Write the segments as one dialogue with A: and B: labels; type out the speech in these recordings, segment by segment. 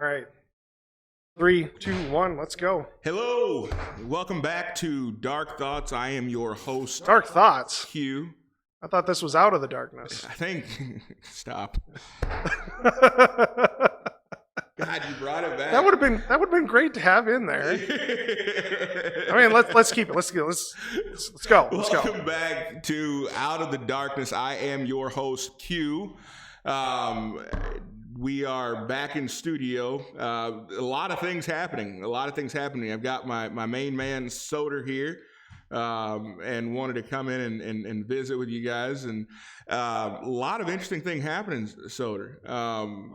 A: All right. 3, 2, 1, let's go.
B: Hello, welcome back to Dark Thoughts. I am your host,
A: Dark thoughts.
B: Q.
A: I thought this was out of the darkness.
B: I think, stop. God, you brought it back.
A: That would have been great to have in there. I mean, let's keep it. Let's go. Let's go.
B: Welcome back to Out of the Darkness. I am your host, Q. We are back in studio. A lot of things happening. I've got my main man, Soder, here. And wanted to come in and visit with you guys, and a lot of interesting thing happening, Soder.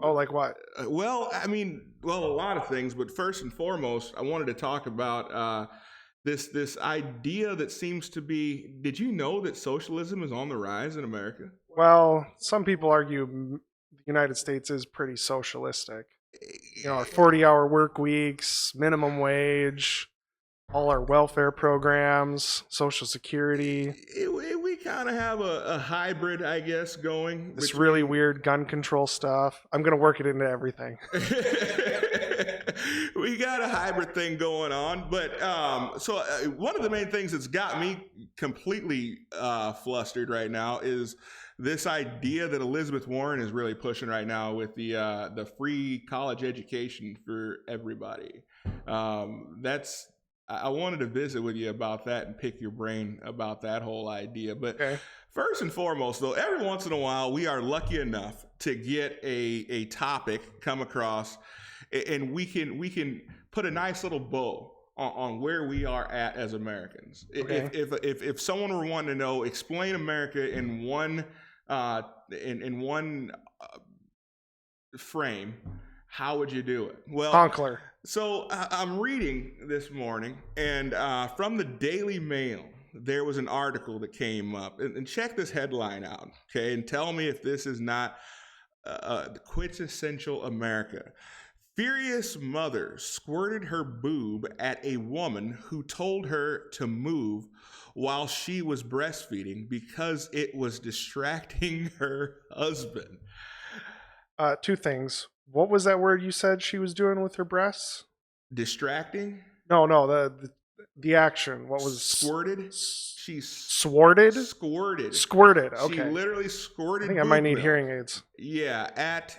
A: Like what?
B: A lot of things, but first and foremost, I wanted to talk about this idea that seems to be. Did you know that socialism is on the rise in America?
A: Well, some people argue the United States is pretty socialistic. You know, our 40-hour work weeks, minimum wage, all our welfare programs, Social Security.
B: We kind of have a hybrid, I guess, going.
A: This really weird gun control stuff. I'm going to work it into everything.
B: We got a hybrid thing going on, but one of the main things that's got me completely flustered right now is this idea that Elizabeth Warren is really pushing right now with the free college education for everybody. I wanted to visit with you about that and pick your brain about that whole idea. But
A: Okay.
B: First and foremost, though, every once in a while, we are lucky enough to get a topic come across, and we can put a nice little bow on where we are at as Americans.
A: Okay.
B: If someone were wanting to know, explain America in one frame, how would you do it? Well,
A: Honkler.
B: So I'm reading this morning, and from the Daily Mail, there was an article that came up. And check this headline out, okay? And tell me if this is not the quintessential America. Furious mother squirted her boob at a woman who told her to move while she was breastfeeding because it was distracting her husband.
A: Two things. What was that word you said she was doing with her breasts?
B: Distracting?
A: No, the action. What was
B: squirted?
A: She
B: Squirted.
A: Squirted. Okay.
B: She literally squirted.
A: I think I might need
B: milk.
A: hearing aids.
B: Yeah, at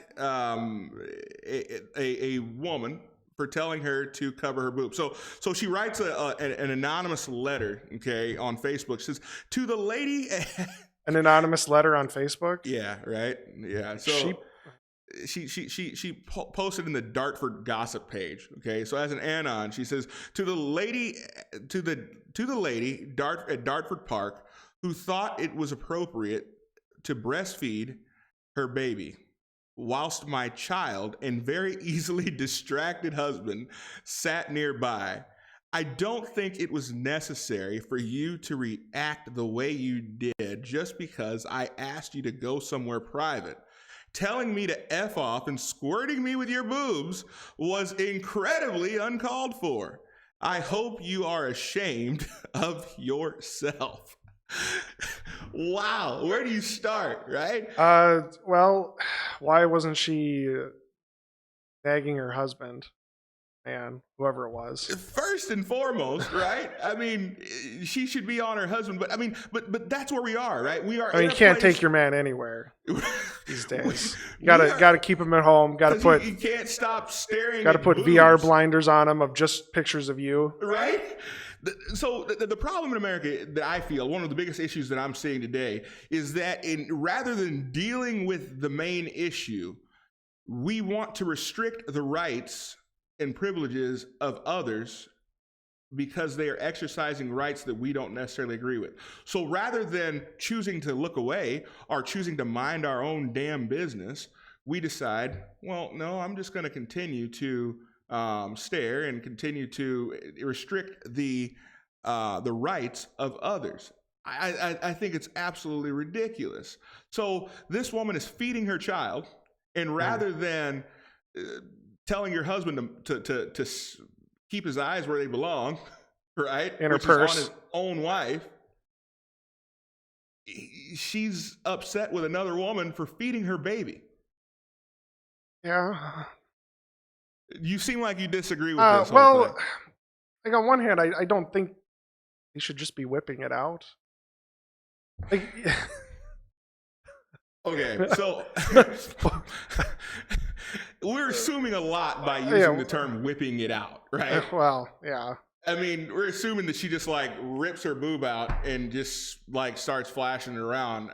B: a woman for telling her to cover her boobs. So she writes an anonymous letter, okay, on Facebook. She says, to the lady.
A: An anonymous letter on Facebook.
B: Yeah. Right. Yeah. So. She posted in the Dartford gossip page. Okay, so as an anon, she says to the lady at Dartford Park who thought it was appropriate to breastfeed her baby, whilst my child and very easily distracted husband sat nearby. I don't think it was necessary for you to react the way you did just because I asked you to go somewhere private. Telling me to F off and squirting me with your boobs was incredibly uncalled for. I hope you are ashamed of yourself. Wow, where do you start, right?
A: Well, why wasn't she nagging her husband? Man, whoever it was.
B: First and foremost, right? I mean, she should be on her husband, but that's where we are, right? We are.
A: I mean, you can't take your man anywhere these days. You gotta keep him at home.
B: You can't stop staring.
A: Got to put
B: boobs.
A: VR blinders on him of just pictures of you,
B: right? So the problem in America that I feel, one of the biggest issues that I'm seeing today, is that rather than dealing with the main issue, we want to restrict the rights and privileges of others because they are exercising rights that we don't necessarily agree with. So rather than choosing to look away or choosing to mind our own damn business, we decide, well, no, I'm just going to continue to stare and continue to restrict the rights of others. I think it's absolutely ridiculous. So this woman is feeding her child, and rather than telling your husband to keep his eyes where they belong, right?
A: In her
B: which
A: purse.
B: is on his own wife. She's upset with another woman for feeding her baby.
A: Yeah.
B: You seem like you disagree with this whole
A: Well,
B: thing.
A: like on one hand, I don't think they should just be whipping it out. Like,
B: Okay, so we're assuming a lot by using
A: Yeah.
B: the term whipping it out, right?
A: well, yeah.
B: I mean, we're assuming that she just like rips her boob out and just like starts flashing it around.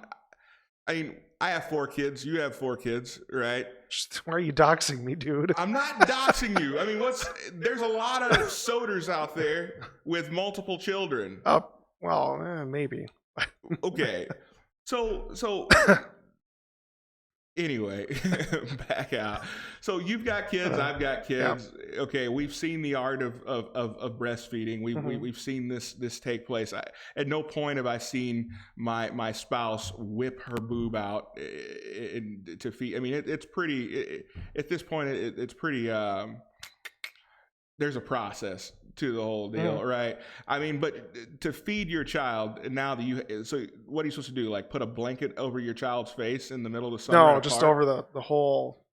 B: I mean, I have 4 kids. You have 4 kids, right?
A: Why are you doxing me, dude?
B: I'm not doxing you. I mean, there's a lot of soders out there with multiple children.
A: Well, maybe.
B: Okay. So anyway, back out. So you've got kids, I've got kids. Yeah. Okay, we've seen the art of breastfeeding. We've seen this take place. At no point have I seen my spouse whip her boob out to feed. I mean, it's pretty. At this point, it's pretty. There's a process to the whole deal, right? I mean, but to feed your child, now that so what are you supposed to do? Like put a blanket over your child's face in the middle of the summer?
A: No, just over the whole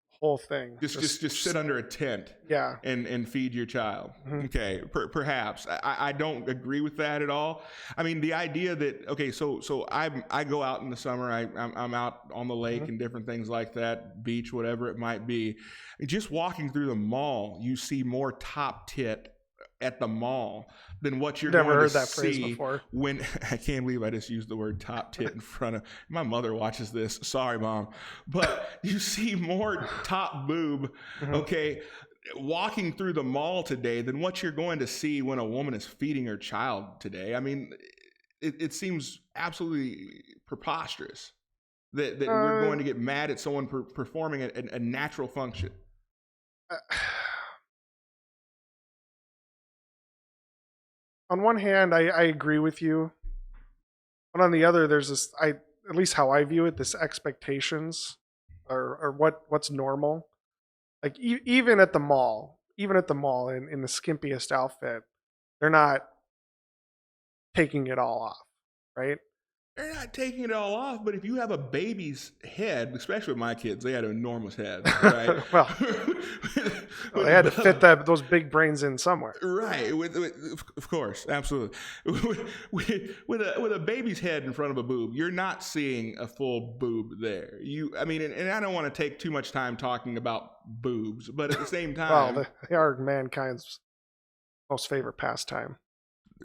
A: thing.
B: Just sit under a tent.
A: Yeah.
B: And feed your child. Okay, perhaps. I don't agree with that at all. I mean, the idea that, okay, so I go out in the summer, I'm out on the lake and different things like that, beach, whatever it might be. Just walking through the mall, you see more top tit at the mall than what you're
A: Never
B: going
A: heard
B: to
A: that phrase
B: see
A: before.
B: When I can't believe I just used the word top tit in front of my mother watches this. Sorry, Mom. But you see more top boob, okay, walking through the mall today than what you're going to see when a woman is feeding her child today. I mean, it seems absolutely preposterous that we're going to get mad at someone performing a natural function.
A: On one hand, I agree with you, but on the other, there's this. At least how I view it, this expectations or what's normal. Like even at the mall, in the skimpiest outfit, they're not taking it all off, right?
B: They're not taking it all off, but if you have a baby's head, especially with my kids, they had an enormous head, right?
A: Well, they had to fit those big brains in somewhere,
B: right? Of course, absolutely. With a baby's head in front of a boob, you're not seeing a full boob there. I mean, and I don't want to take too much time talking about boobs, but at the same time,
A: well, they are mankind's most favorite pastime.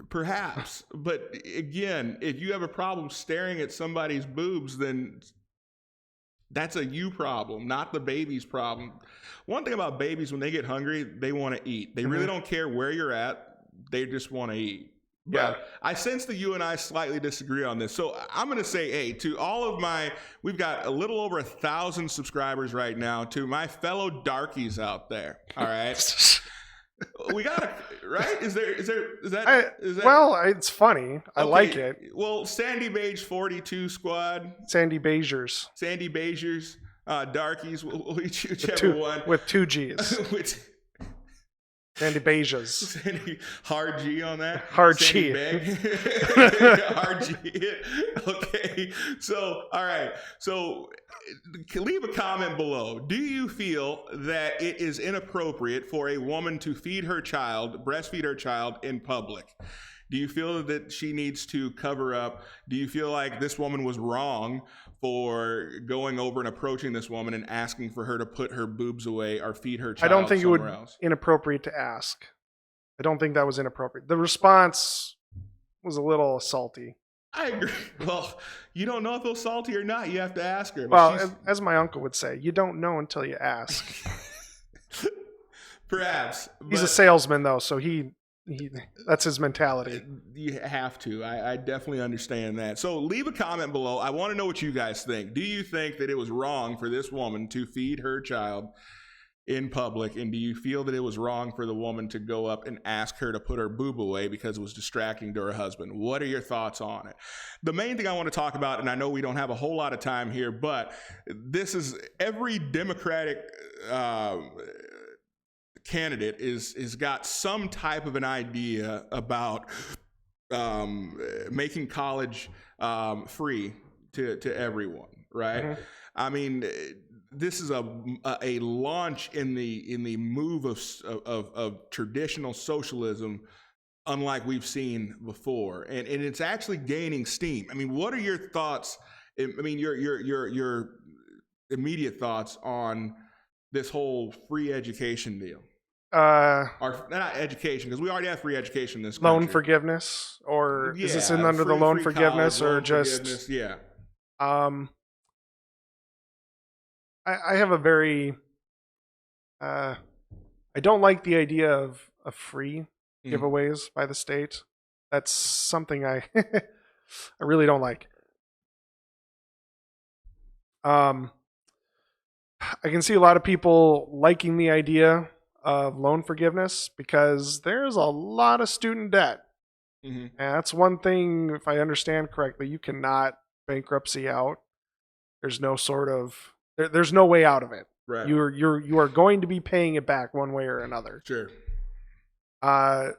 B: Perhaps, but again, if you have a problem staring at somebody's boobs, then that's a you problem, not the baby's problem. One thing about babies, when they get hungry, they want to eat. They really don't care where you're at. They just want to eat. But yeah. I sense that you and I slightly disagree on this. So I'm going to say, hey, to all of we've got a little over 1,000 subscribers right now, to my fellow darkies out there. All right. We got it, right? Is that?
A: Well, it's funny. I like it.
B: Well, Sandy Beige 42 squad.
A: Sandy Beigers,
B: darkies, whichever one.
A: With 2 G's. Sandy Beiges.
B: Sandy, hard G on that?
A: Hard
B: Sandy
A: G.
B: Hard G. Okay. So, all right. So, leave a comment below. Do you feel that it is inappropriate for a woman to breastfeed her child in public? Do you feel that she needs to cover up? Do you feel like this woman was wrong for going over and approaching this woman and asking for her to put her boobs away or feed her child?
A: I don't think it would be
B: else?
A: Inappropriate to ask. I don't think that was inappropriate. The response was a little salty.
B: I agree. Well, you don't know if they're salty or not. You have to ask her.
A: Well, as my uncle would say, you don't know until you ask.
B: Perhaps.
A: He's a salesman, though, so he that's his mentality.
B: You have to. I definitely understand that. So leave a comment below. I want to know what you guys think. Do you think that it was wrong for this woman to feed her child in public, and do you feel that it was wrong for the woman to go up and ask her to put her boob away because it was distracting to her husband? What are your thoughts on it? The main thing I want to talk about, and I know we don't have a whole lot of time here, but this is every Democratic candidate is got some type of an idea about making college free to everyone, right? I mean, this is a launch in the move of traditional socialism, unlike we've seen before, and it's actually gaining steam. I mean, what are your thoughts? I mean, your immediate thoughts on this whole free education deal? Or not education, because we already have free education in this country.
A: Loan forgiveness, or is this in
B: Yeah,
A: under the
B: free-
A: loan
B: free
A: forgiveness,
B: college,
A: or
B: loan
A: just
B: forgiveness, yeah.
A: I have a very I don't like the idea of free giveaways by the state. That's something I I really don't like. I can see a lot of people liking the idea of loan forgiveness because there's a lot of student debt.
B: Mm-hmm.
A: And that's one thing, if I understand correctly, you cannot bankruptcy out. There's no sort of there's no way out of it.
B: Right.
A: You are going to be paying it back one way or another.
B: Sure.
A: And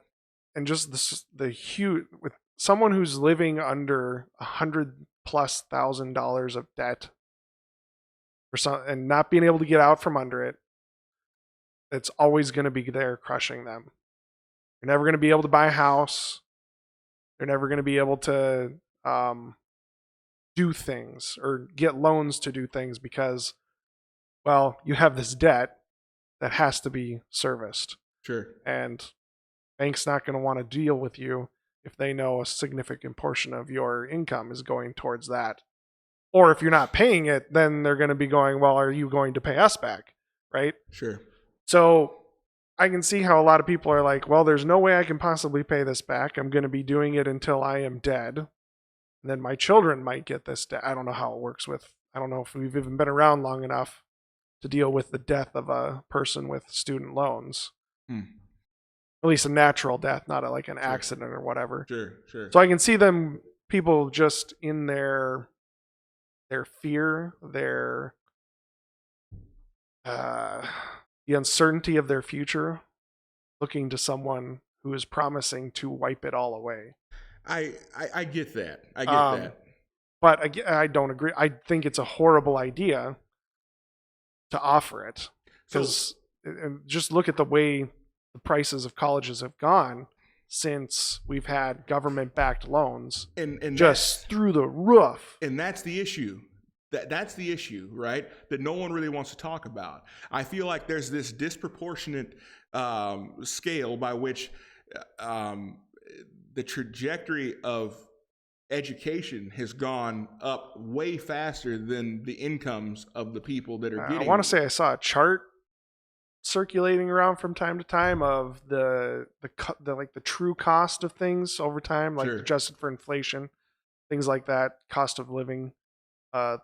A: just the huge with someone who's living under $100,000+ of debt for some and not being able to get out from under it, it's always going to be there crushing them. You're never going to be able to buy a house. You're never going to be able to do things or get loans to do things because, well, you have this debt that has to be serviced.
B: Sure.
A: And bank's not going to want to deal with you if they know a significant portion of your income is going towards that. Or if you're not paying it, then they're going to be going, well, are you going to pay us back? Right?
B: Sure.
A: So I can see how a lot of people are like, well, there's no way I can possibly pay this back. I'm going to be doing it until I am dead. And then my children might get this debt. I don't know how it works I don't know if we've even been around long enough to deal with the death of a person with student loans. At least a natural death, not like an accident or whatever.
B: Sure.
A: So I can see people just in their fear, the uncertainty of their future, looking to someone who is promising to wipe it all away.
B: I get that. I get that.
A: But I don't agree. I think it's a horrible idea to offer it because just look at the way the prices of colleges have gone since we've had government-backed loans,
B: and
A: just through the roof.
B: And that's the issue. That's the issue, right? That no one really wants to talk about. I feel like there's this disproportionate scale by which the trajectory of education has gone up way faster than the incomes of the people that are getting.
A: I want to say I saw a chart circulating around from time to time of the true cost of things over time, like adjusted for inflation, things like that, cost of living,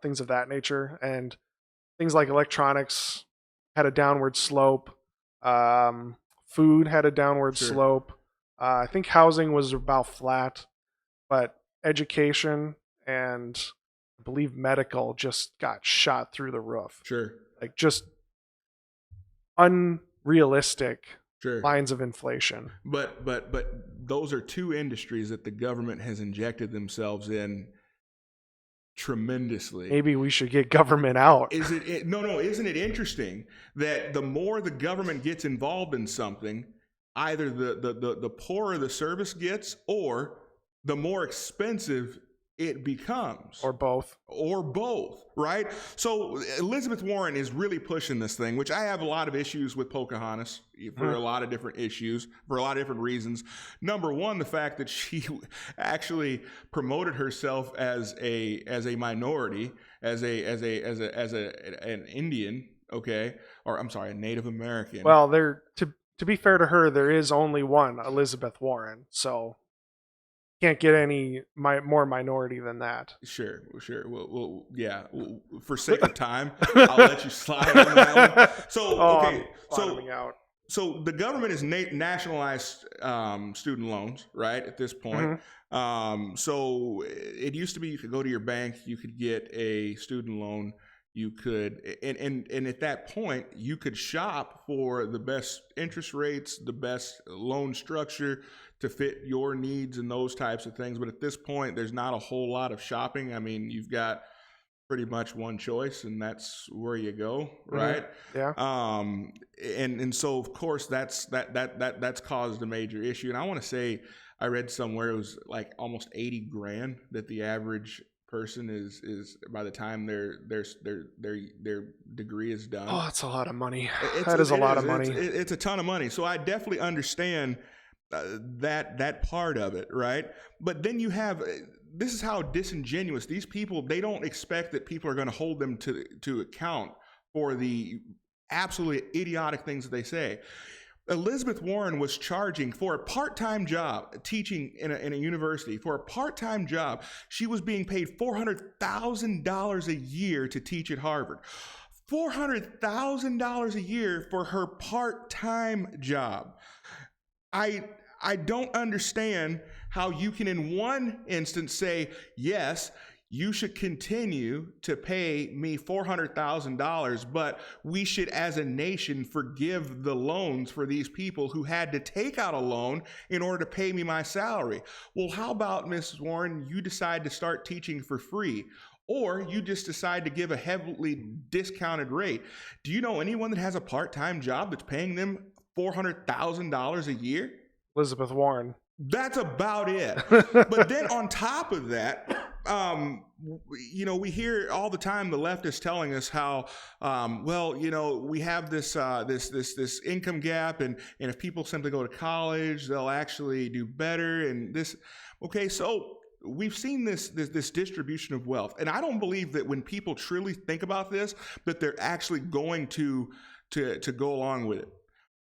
A: things of that nature, and things like electronics had a downward slope. Food had a downward slope. I think housing was about flat, but education and I believe medical just got shot through the roof.
B: Sure.
A: Like just unrealistic lines of inflation.
B: But those are two industries that the government has injected themselves in tremendously.
A: Maybe we should get government out.
B: Isn't it interesting that the more the government gets involved in something, either the poorer the service gets or the more expensive it becomes.
A: Or both,
B: right? So Elizabeth Warren is really pushing this thing, which I have a lot of issues with Pocahontas for a lot of different issues, for a lot of different reasons. Number one, the fact that she actually promoted herself as a minority, as an Indian, okay, or I'm sorry, a Native American.
A: Well, to be fair to her, there is only one Elizabeth Warren, so can't get any more minority than that.
B: Sure. Well, yeah. For sake of time, I'll let you slide on that one. So, okay. So the government has nationalized student loans, right? At this point. Mm-hmm. So it used to be you could go to your bank, you could get a student loan. You could, and at that point, you could shop for the best interest rates, the best loan structure to fit your needs and those types of things. But at this point, there's not a whole lot of shopping. I mean, you've got pretty much one choice, and that's where you go, right?
A: Yeah.
B: And so of course that's caused a major issue. And I want to say I read somewhere it was like almost 80 grand that the average person is by the time their degree is done.
A: Oh, that's a lot of money. That is a lot of money.
B: It's a ton of money. So I definitely understand that part of it, right? But then you have this is how disingenuous these people. They don't expect that people are going to hold them to account for the absolutely idiotic things that they say. Elizabeth Warren was charging for a part-time job teaching in a university. For a part-time job, she was being paid $400,000 a year to teach at Harvard. $400,000 a year for her part-time job. I don't understand how you can in one instance say, yes, you should continue to pay me $400,000, but we should as a nation forgive the loans for these people who had to take out a loan in order to pay me my salary. Well, how about, Mrs. Warren, you decide to start teaching for free? Or you just decide to give a heavily discounted rate. Do you know anyone that has a part-time job that's paying them $400,000 a year?
A: Elizabeth Warren.
B: That's about it. But then on top of that, we hear all the time the left is telling us how, we have this income gap, and if people simply go to college, they'll actually do better. And this, okay, so we've seen this distribution of wealth, and I don't believe that when people truly think about this, that they're actually going to go along with it.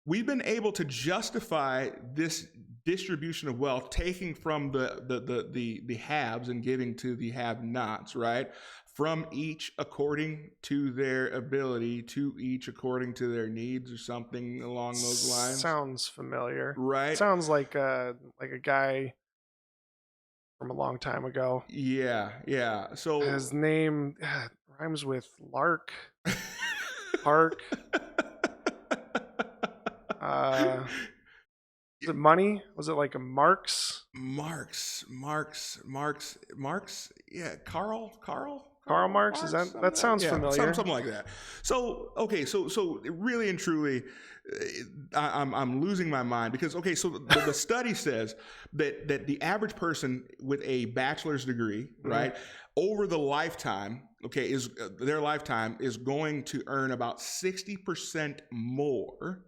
B: We've been able to justify this distribution of wealth, taking from the haves and giving to the have-nots, right? From each according to their ability, to each according to their needs, or something along those lines.
A: Sounds familiar,
B: right?
A: Sounds like a guy from a long time ago.
B: Yeah. So
A: his name rhymes with Lark, Park. Was it money? Was it like a Marx?
B: Marx. Yeah, Karl
A: Marx. Is that sounds familiar?
B: Something like that. So okay, so really and truly, I'm losing my mind because so the study says that the average person with a bachelor's degree, right, over the lifetime, their lifetime is going to earn about 60% more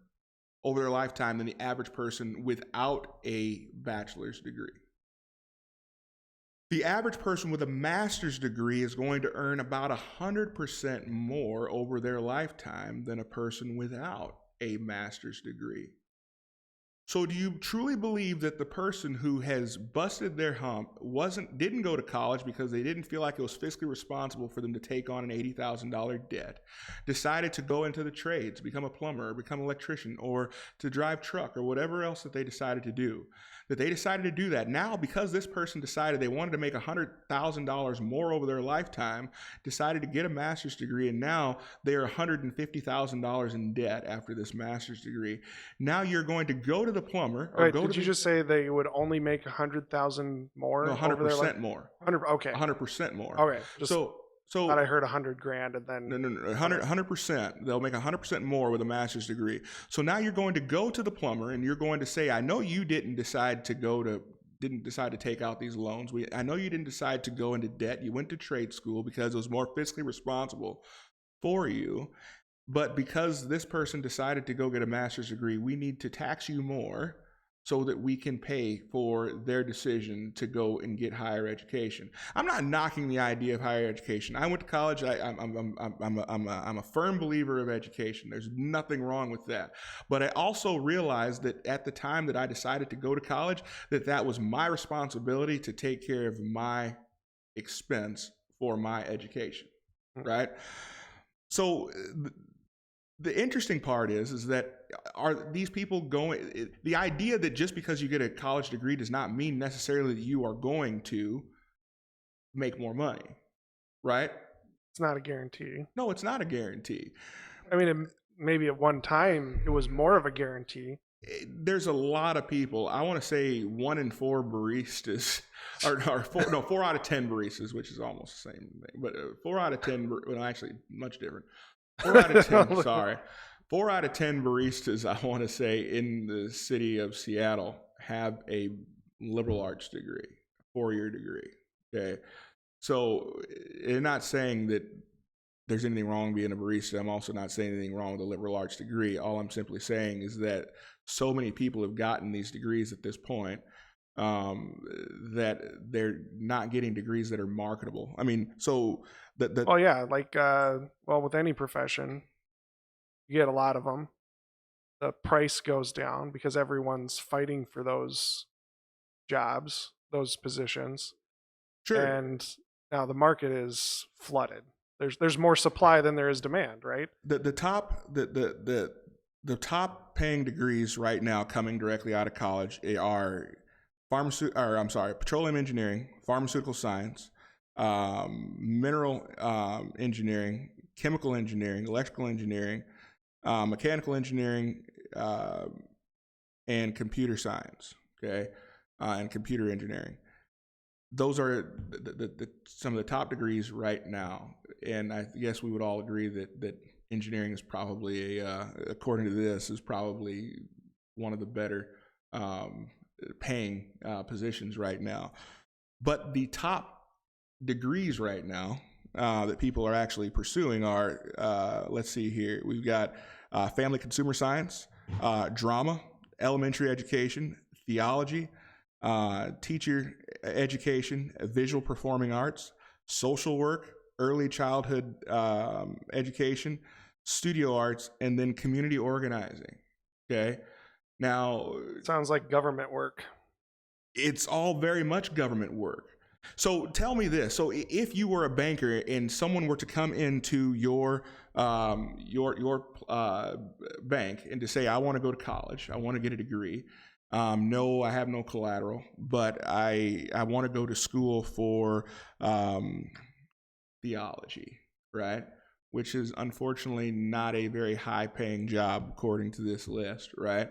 B: over their lifetime than the average person without a bachelor's degree. The average person with a master's degree is going to earn about 100% more over their lifetime than a person without a master's degree. So do you truly believe that the person who has busted their hump didn't go to college because they didn't feel like it was fiscally responsible for them to take on an $80,000 debt, decided to go into the trades, become a plumber, or become an electrician, or to drive truck, or whatever else that they decided to do, that they decided to do that now because this person decided they wanted to make $100,000 more over their lifetime, decided to get a master's degree, and now they are $150,000 in debt after this master's degree. Now you're going to go to the plumber. Or
A: did you just say they would only make 100,000 more?
B: No, 100% more.
A: 100%
B: more.
A: Okay.
B: So
A: thought I heard 100 grand and then
B: no, 100%. They'll make 100% more with a master's degree. So now you're going to go to the plumber and you're going to say, I know you didn't decide to take out these loans. I know you didn't decide to go into debt. You went to trade school because it was more fiscally responsible for you. But because this person decided to go get a master's degree, we need to tax you more so that we can pay for their decision to go and get higher education. I'm not knocking the idea of higher education. I went to college. I'm a firm believer of education. There's nothing wrong with that. But I also realized that at the time that I decided to go to college, that was my responsibility to take care of my expense for my education, right? So the interesting part is that are these people going, the idea that just because you get a college degree does not mean necessarily that you are going to make more money, right?
A: It's not a guarantee.
B: No, it's not a guarantee.
A: I mean, maybe at one time it was more of a guarantee.
B: there's a lot of people. I want to say 1 in 4 baristas, or 4 out of 10 baristas, which is almost the same thing. But 4 out of 10, well, actually, much different. 4 out of 10. Sorry, 4 out of 10 baristas, I want to say, in the city of Seattle have a liberal arts degree, 4-year degree. Okay, so they're not saying that there's anything wrong being a barista. I'm also not saying anything wrong with a liberal arts degree. All I'm simply saying is that so many people have gotten these degrees at this point that they're not getting degrees that are marketable. I mean, so
A: well, yeah, like well, with any profession, you get a lot of them. The price goes down because everyone's fighting for those jobs, those positions.
B: sure.
A: And now the market is flooded. There's more supply than there is demand, right?
B: The top paying degrees right now coming directly out of college are petroleum engineering, pharmaceutical science, mineral engineering, chemical engineering, electrical engineering, mechanical engineering, and computer science. Okay, and computer engineering. Those are some of the top degrees right now, and I guess we would all agree that engineering is probably according to this, is probably one of the better paying positions right now. But the top degrees right now that people are actually pursuing are, let's see here, we've got family consumer science, drama, elementary education, theology, teacher education, visual performing arts, social work, early childhood education, studio arts, and then community organizing. Okay. Now,
A: Sounds like government work.
B: it's all very much government work. So tell me this. So if you were a banker and someone were to come into your bank and to say, I want to go to college, I want to get a degree. No, I have no collateral, but I want to go to school for theology, right? Which is unfortunately not a very high paying job according to this list, right?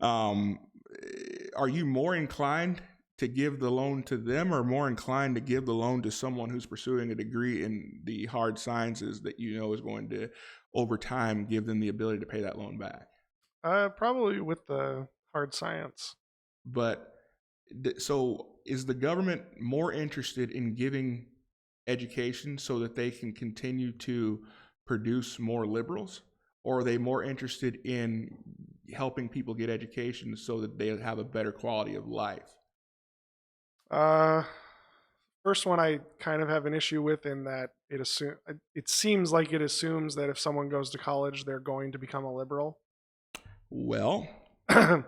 B: Are you more inclined to give the loan to them, or more inclined to give the loan to someone who's pursuing a degree in the hard sciences that you know is going to, over time, give them the ability to pay that loan back?
A: Probably with the hard science.
B: But so is the government more interested in giving education so that they can continue to produce more liberals, or are they more interested in helping people get education so that they have a better quality of life?
A: First one I kind of have an issue with, in that it seems like it assumes that if someone goes to college, they're going to become a liberal.
B: Well,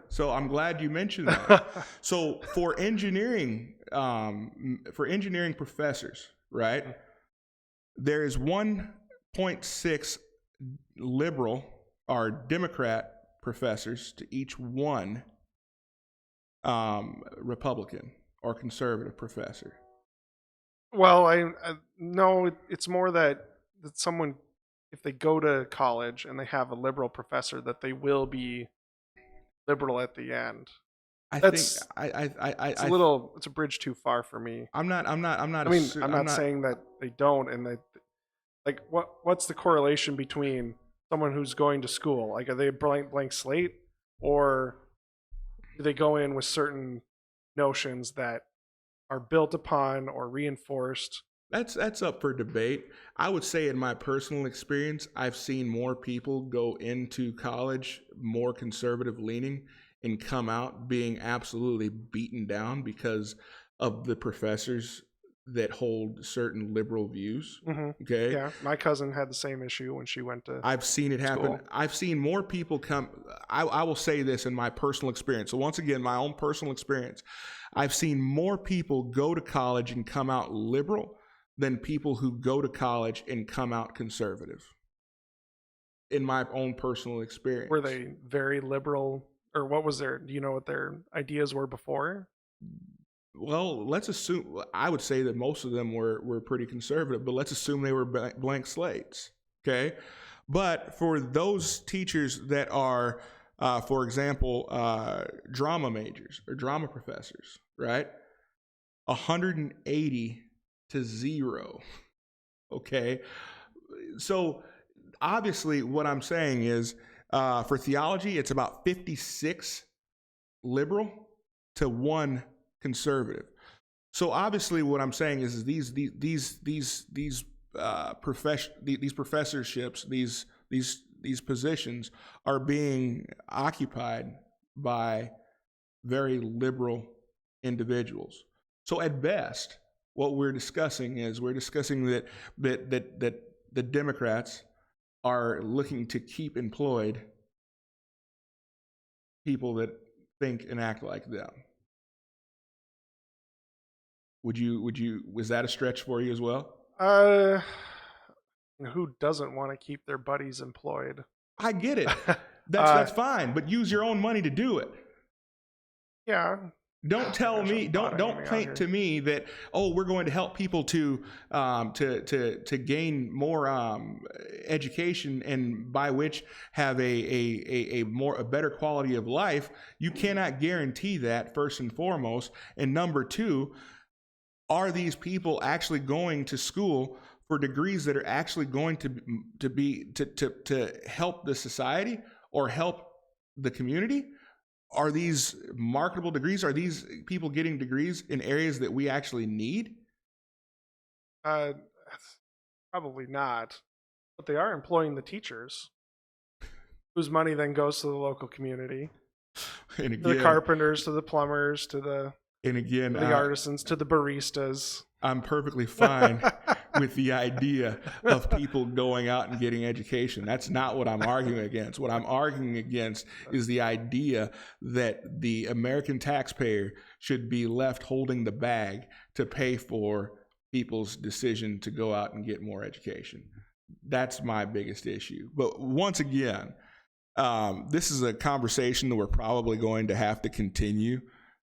B: so I'm glad you mentioned that. So for engineering professors, right, there is 1.6 liberal or Democrat professors to each one Republican or conservative professor.
A: Well, I no, it's more that someone, if they go to college and they have a liberal professor, that they will be liberal at the end. It's a bridge too far for me.
B: I'm not.
A: I'm not saying that they don't, and that, like, what's the correlation between someone who's going to school? Like, are they a blank slate, or do they go in with certain notions that are built upon or reinforced?
B: That's up for debate. I would say, in my personal experience, I've seen more people go into college more conservative leaning and come out being absolutely beaten down because of the professors that hold certain liberal views.
A: Mm-hmm.
B: Okay.
A: Yeah, my cousin had the same issue when she went to.
B: I've seen it happen.
A: School.
B: I've seen more people come. I will say this in my personal experience. So once again, my own personal experience, I've seen more people go to college and come out liberal than people who go to college and come out conservative. In my own personal experience.
A: Were they very liberal, or what was their? Do you know what their ideas were before?
B: Well, let's assume, I would say that most of them were pretty conservative, but let's assume they were blank slates, okay? But for those teachers that are For example, drama majors or drama professors, right? 180 to 0. Okay. So obviously, what I'm saying is for theology, it's about 56 liberal to 1 conservative. So obviously, what I'm saying is these professorships, these positions are being occupied by very liberal individuals. So at best, what we're discussing that the Democrats are looking to keep employed people that think and act like them. Was that a stretch for you as well?
A: Who doesn't want to keep their buddies employed?
B: I get it. That's fine, but use your own money to do it.
A: Yeah.
B: Don't tell me. Don't paint to me that we're going to help people to gain more education and by which have a better quality of life. You cannot guarantee that, first and foremost. And number two, are these people actually going to school for degrees that are actually going to help the society or help the community? Are these marketable degrees? Are these people getting degrees in areas that we actually need?
A: Probably not. But they are employing the teachers, whose money then goes to the local community.
B: And again,
A: to the carpenters, to the plumbers, to the artisans, to the baristas.
B: I'm perfectly fine with the idea of people going out and getting education. That's not what I'm arguing against. What I'm arguing against is the idea that the American taxpayer should be left holding the bag to pay for people's decision to go out and get more education. That's my biggest issue. But once again, this is a conversation that we're probably going to have to continue.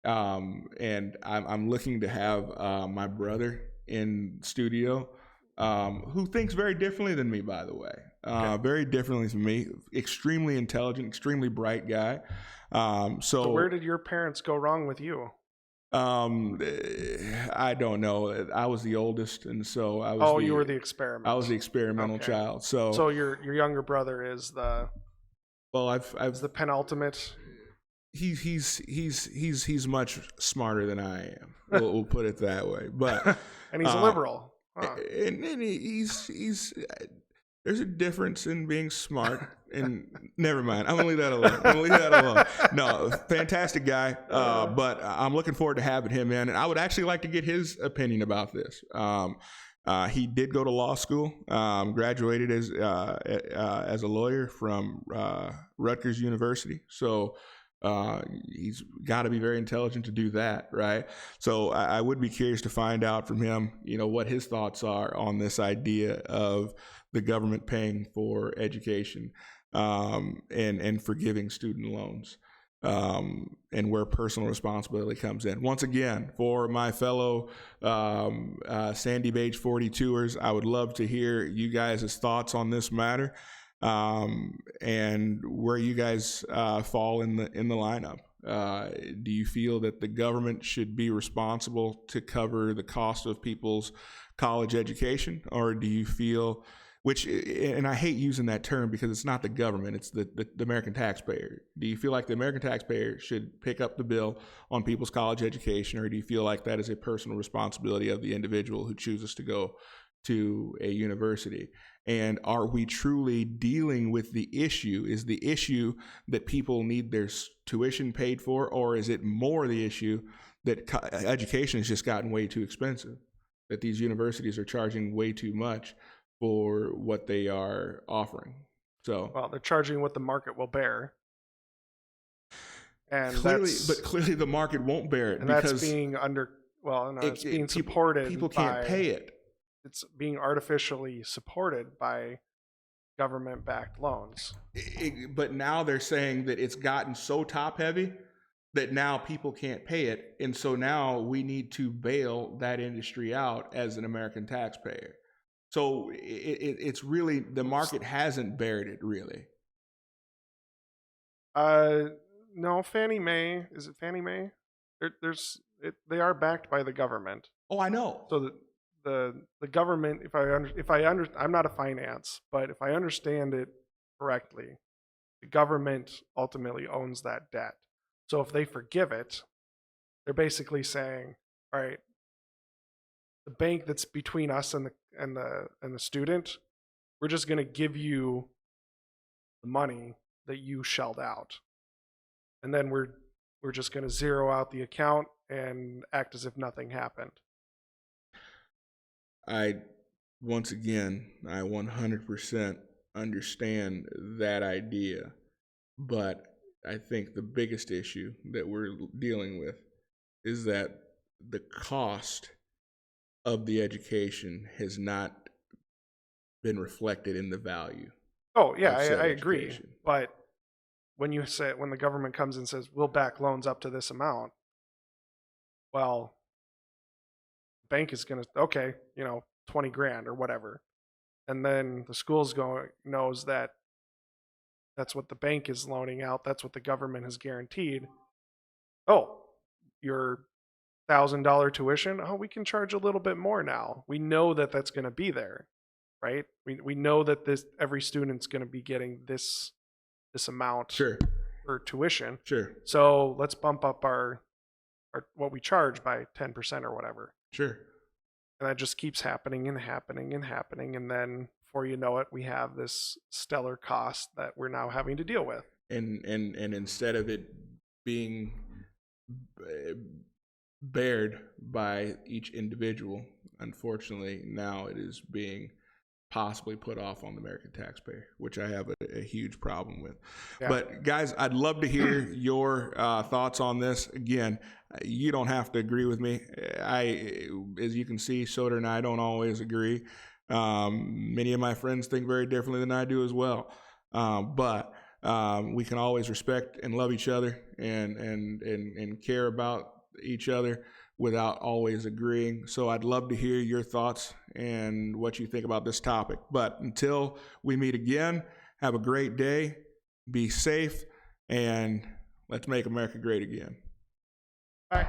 B: And I'm looking to have my brother in studio, who thinks very differently than me, by the way. Very differently from me. Extremely intelligent, extremely bright guy. So
A: where did your parents go wrong with you?
B: I don't know. I was the oldest, and so I was.
A: You were the experiment.
B: I was the experimental child. So
A: your younger brother is the.
B: Well, I've
A: the penultimate.
B: He's much smarter than I am. We'll put it that way. But
A: and he's a liberal.
B: Huh. And he's there's a difference in being smart and never mind. I'm gonna leave that alone. No, fantastic guy. But I'm looking forward to having him in, and I would actually like to get his opinion about this. He did go to law school, graduated as a lawyer from Rutgers University. So he's got to be very intelligent to do that, right? So I would be curious to find out from him, what his thoughts are on this idea of the government paying for education and forgiving student loans. And where personal responsibility comes in. Once again, for my fellow Sandy Beach 42ers, I would love to hear you guys' thoughts on this matter and where you guys fall in the lineup. Do you feel that the government should be responsible to cover the cost of people's college education, or do you feel and I hate using that term because it's not the government, it's the American taxpayer. Do you feel like the American taxpayer should pick up the bill on people's college education, or do you feel like that is a personal responsibility of the individual who chooses to go to a university? And are we truly dealing with the issue? Is the issue that people need their tuition paid for, or is it more the issue that education has just gotten way too expensive, that these universities are charging way too much for what they are offering? So,
A: they're charging what the market will bear, and
B: clearly the market won't bear it,
A: and
B: because
A: that's being it's being supported.
B: People can't pay it.
A: It's being artificially supported by government-backed loans.
B: But now they're saying that it's gotten so top-heavy that now people can't pay it, and so now we need to bail that industry out as an American taxpayer. So it's really, the market hasn't bared it, really.
A: No, Fannie Mae. Is it Fannie Mae? They are backed by the government.
B: Oh, I know.
A: So the government, I'm not a finance, but if I understand it correctly, the government ultimately owns that debt. So if they forgive it, they're basically saying, all right, the bank that's between us and the student, we're just going to give you the money that you shelled out, and then we're just going to zero out the account and act as if nothing happened.
B: Once again, I 100% understand that idea, but I think the biggest issue that we're dealing with is that the cost of the education has not been reflected in the value.
A: Oh yeah,
B: of said
A: I agree.
B: education.
A: But when the government comes and says we'll back loans up to this amount, well, the bank is gonna, okay, 20 grand or whatever, and then the school's knows that that's what the bank is loaning out, that's what the government has guaranteed. Oh, your $1,000 tuition, oh, we can charge a little bit more now. We know that that's going to be there, right? We know that every student's going to be getting this amount
B: Sure.
A: for tuition.
B: Sure.
A: So let's bump up our what we charge by 10% or whatever.
B: Sure.
A: And that just keeps happening and happening and happening, and then before you know it, we have this stellar cost that we're now having to deal with.
B: And instead of it being bared by each individual, unfortunately, now it is being possibly put off on the American taxpayer, which I have a huge problem with. Yeah. But guys, I'd love to hear your thoughts on this. Again, you don't have to agree with me. As you can see, Soder and I don't always agree. Many of my friends think very differently than I do as well. But we can always respect and love each other and care about each other without always agreeing. So I'd love to hear your thoughts and what you think about this topic. But until we meet again, have a great day, be safe, and let's make America great again.
A: Bye.